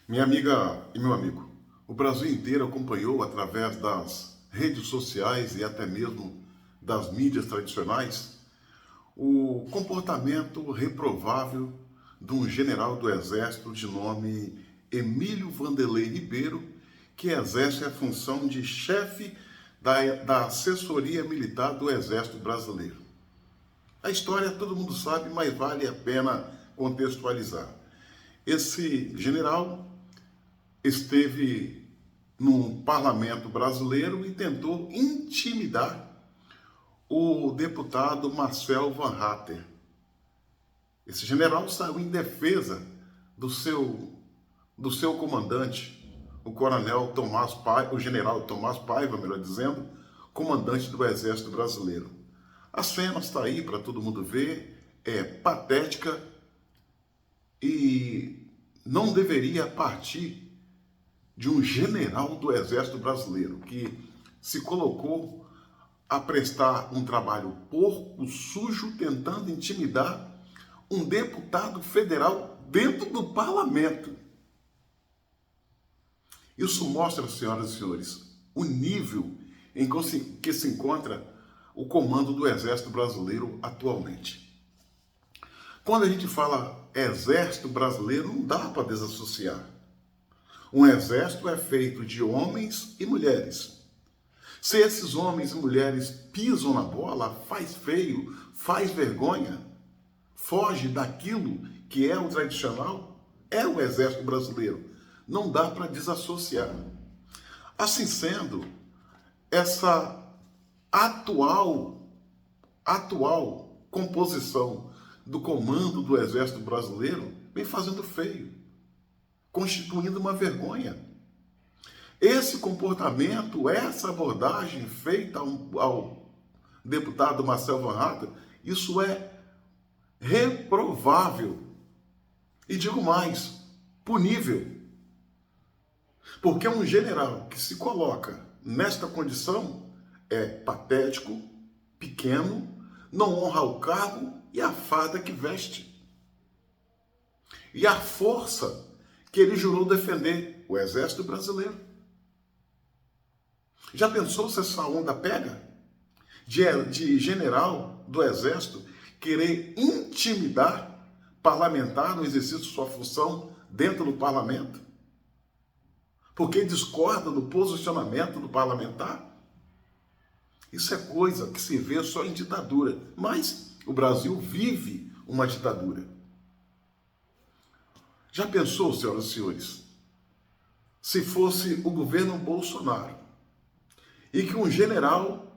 Minha amiga e meu amigo, o Brasil inteiro acompanhou através das redes sociais e até mesmo das mídias tradicionais o comportamento reprovável de um general do Exército de nome Emílio Vanderlei Ribeiro, que exerce a função de chefe da assessoria militar do Exército Brasileiro. A história todo mundo sabe, mas vale a pena contextualizar. Esse general esteve no parlamento brasileiro e tentou intimidar o deputado Marcel Van Hatten. Esse general saiu em defesa do seu comandante, o coronel Tomás Paiva, o general Tomás Paiva, melhor dizendo, comandante do Exército Brasileiro. A cena está aí para todo mundo ver, é patética e não deveria partir de um general do Exército Brasileiro que se colocou a prestar um trabalho porco, sujo, tentando intimidar um deputado federal dentro do parlamento. Isso mostra, senhoras e senhores, o nível em que se encontra o comando do Exército Brasileiro atualmente. Quando a gente fala Exército Brasileiro, não dá para desassociar. Um exército é feito de homens e mulheres. Se esses homens e mulheres pisam na bola, faz feio, faz vergonha, foge daquilo que é o tradicional, é o Exército Brasileiro. Não dá para desassociar. Assim sendo, essa atual composição do comando do Exército Brasileiro vem fazendo feio, constituindo uma vergonha. Esse comportamento, essa abordagem feita ao deputado Marcel Van Hatten, isso é reprovável. E digo mais, punível. Porque um general que se coloca nesta condição é patético, pequeno, não honra o cargo e a farda que veste. E a força que ele jurou defender, o Exército Brasileiro. Já pensou se essa onda pega? De general do Exército querer intimidar parlamentar no exercício de sua função dentro do parlamento? Porque discorda do posicionamento do parlamentar? Isso é coisa que se vê só em ditadura. Mas o Brasil vive uma ditadura. Já pensou, senhoras e senhores, se fosse o governo Bolsonaro e que um general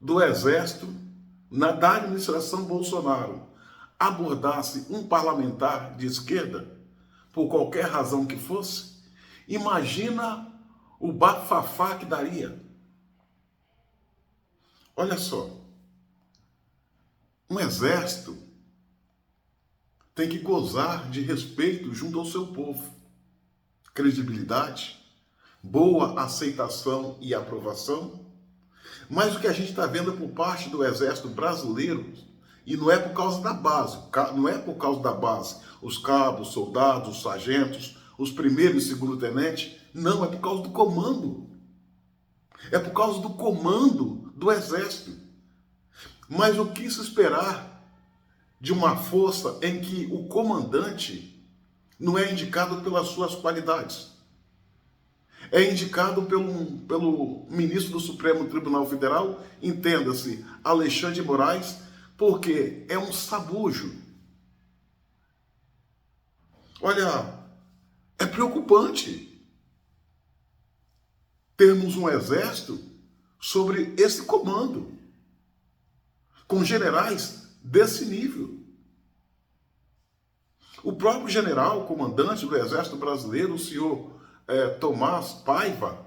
do Exército, da administração Bolsonaro, abordasse um parlamentar de esquerda, por qualquer razão que fosse? Imagina o bafafá que daria. Olha só, um exército tem que gozar de respeito junto ao seu povo, credibilidade, boa aceitação e aprovação. Mas o que a gente está vendo por parte do Exército Brasileiro, e não é por causa da base, os cabos, soldados, os sargentos, os primeiros e segundo tenentes, não, é por causa do comando. É por causa do comando do Exército. Mas o que se esperar de uma força em que o comandante não é indicado pelas suas qualidades? É indicado pelo ministro do Supremo Tribunal Federal, entenda-se, Alexandre de Moraes, porque é um sabujo. Olha, é preocupante termos um exército sobre esse comando, com generais desse nível. O próprio general, comandante do Exército Brasileiro, o senhor Tomás Paiva,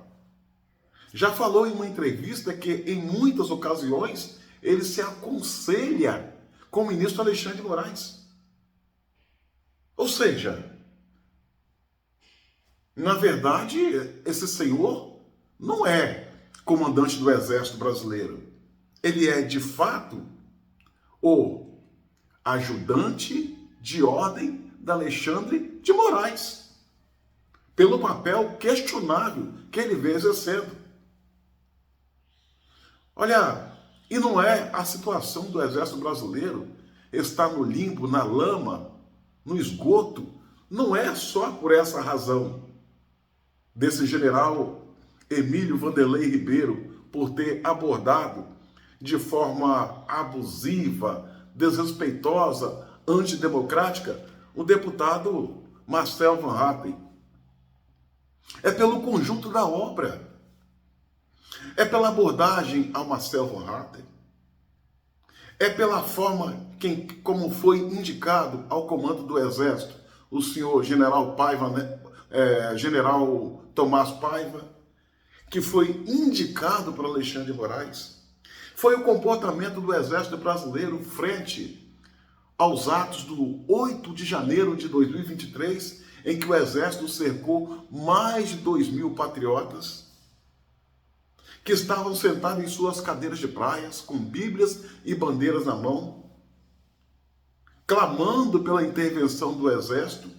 já falou em uma entrevista que, em muitas ocasiões, ele se aconselha com o ministro Alexandre de Moraes. Ou seja, na verdade, esse senhor não é comandante do Exército Brasileiro. Ele é, de fato, o ajudante de ordem de Alexandre de Moraes. pelo papel questionável que ele vem exercendo. Olha, e não é a situação do Exército Brasileiro estar no limbo, na lama, no esgoto, não é só por essa razão desse general Emílio Vanderlei Ribeiro por ter abordado de forma abusiva, desrespeitosa, antidemocrática o deputado Marcel Van Hatten. É pelo conjunto da obra. É pela abordagem ao Marcel Van Hatten. É pela forma como foi indicado ao comando do Exército o senhor General Paiva, General Tomás Paiva, que foi indicado por Alexandre de Moraes. Foi o comportamento do Exército Brasileiro frente aos atos do 8 de janeiro de 2023, em que o Exército cercou mais de 2.000 patriotas que estavam sentados em suas cadeiras de praias, com bíblias e bandeiras na mão, clamando pela intervenção do Exército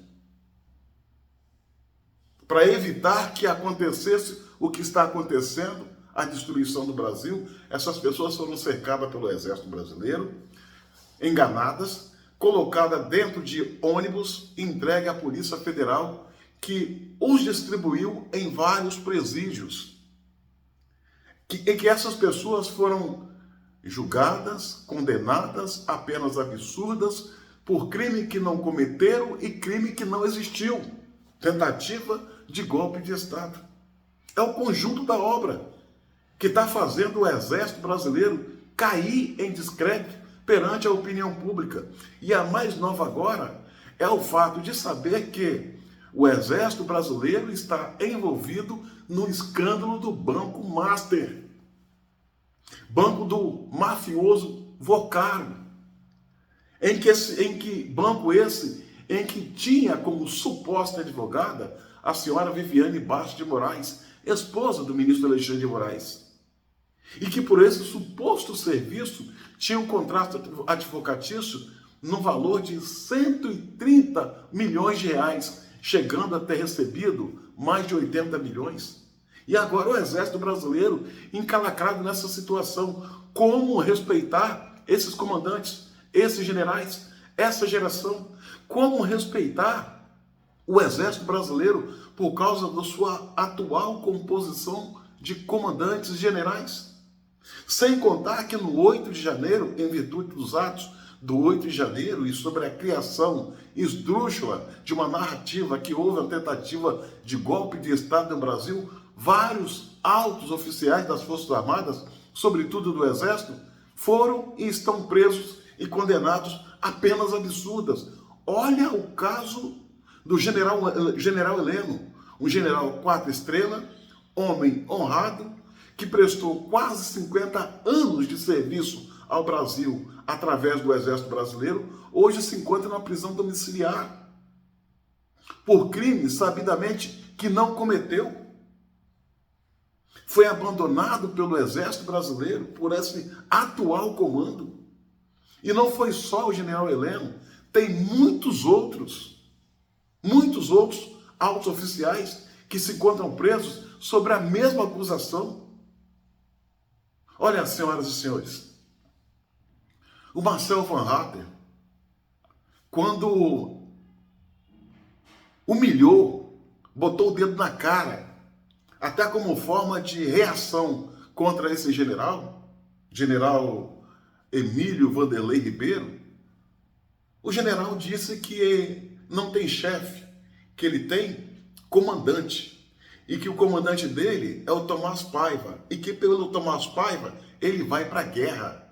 para evitar que acontecesse o que está acontecendo, a destruição do Brasil. Essas pessoas foram cercadas pelo Exército Brasileiro, enganadas, colocadas dentro de ônibus, entregue à Polícia Federal, que os distribuiu em vários presídios, em que essas pessoas foram julgadas, condenadas a penas absurdas por crime que não cometeram e crime que não existiu, tentativa de golpe de Estado. É o conjunto da obra que está fazendo o Exército Brasileiro cair em descrédito perante a opinião pública. E a mais nova agora é o fato de saber que o Exército Brasileiro está envolvido no escândalo do Banco Master, banco do mafioso Vocaro, em que banco esse, em que tinha como suposta advogada a senhora Viviane Bastos de Moraes, esposa do ministro Alexandre de Moraes, e que por esse suposto serviço tinha um contrato advocatício no valor de 130 milhões de reais, chegando a ter recebido mais de 80 milhões. E agora o Exército Brasileiro encalacrado nessa situação. Como respeitar esses comandantes, esses generais, essa geração? Como respeitar o Exército Brasileiro por causa da sua atual composição de comandantes e generais? Sem contar que no 8 de janeiro, em virtude dos atos do 8 de janeiro e sobre a criação esdrúxula de uma narrativa que houve a tentativa de golpe de Estado no Brasil, vários altos oficiais das Forças Armadas, sobretudo do Exército, foram e estão presos e condenados a penas absurdas. Olha o caso do general Heleno, um general 4 estrelas, homem honrado, que prestou quase 50 anos de serviço ao Brasil através do Exército Brasileiro, hoje se encontra na prisão domiciliar por crime sabidamente que não cometeu. Foi abandonado pelo Exército Brasileiro, por esse atual comando. E não foi só o general Heleno, tem muitos outros altos oficiais que se encontram presos sobre a mesma acusação. Olha, senhoras e senhores, o Marcel Van Hatten, quando humilhou, botou o dedo na cara, até como forma de reação contra esse general Emílio Vanderlei Ribeiro, o general disse que não tem chefe, que ele tem comandante, e que o comandante dele é o Tomás Paiva, e que pelo Tomás Paiva ele vai para a guerra.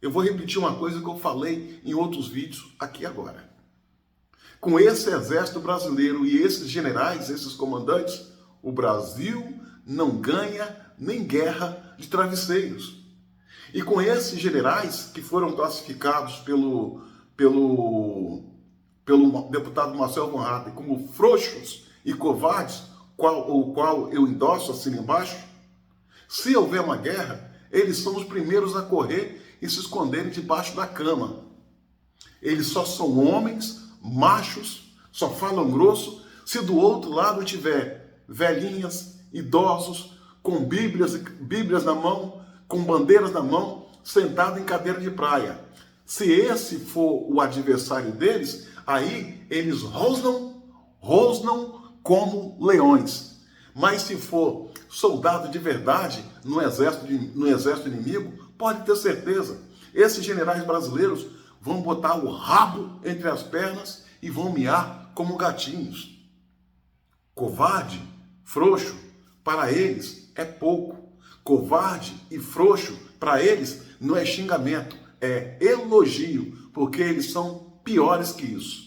Eu vou repetir uma coisa que eu falei em outros vídeos aqui agora. Com esse Exército Brasileiro e esses generais, esses comandantes, o Brasil não ganha nem guerra de travesseiros. E com esses generais que foram classificados pelo deputado Marcel Van Hatten como frouxos e covardes, o qual eu endosso assim embaixo, se houver uma guerra, eles são os primeiros a correr e se esconderem debaixo da cama. Eles só são homens, machos, só falam grosso, Se do outro lado tiver velhinhas, idosos, com bíblias na mão, com bandeiras na mão, sentado em cadeira de praia. Se esse for o adversário deles, aí eles rosnam como leões. Mas se for soldado de verdade no exército inimigo, pode ter certeza, esses generais brasileiros vão botar o rabo entre as pernas e vão miar como gatinhos. Covarde, frouxo, para eles é pouco. Covarde e frouxo, para eles não é xingamento, é elogio, porque eles são piores que isso.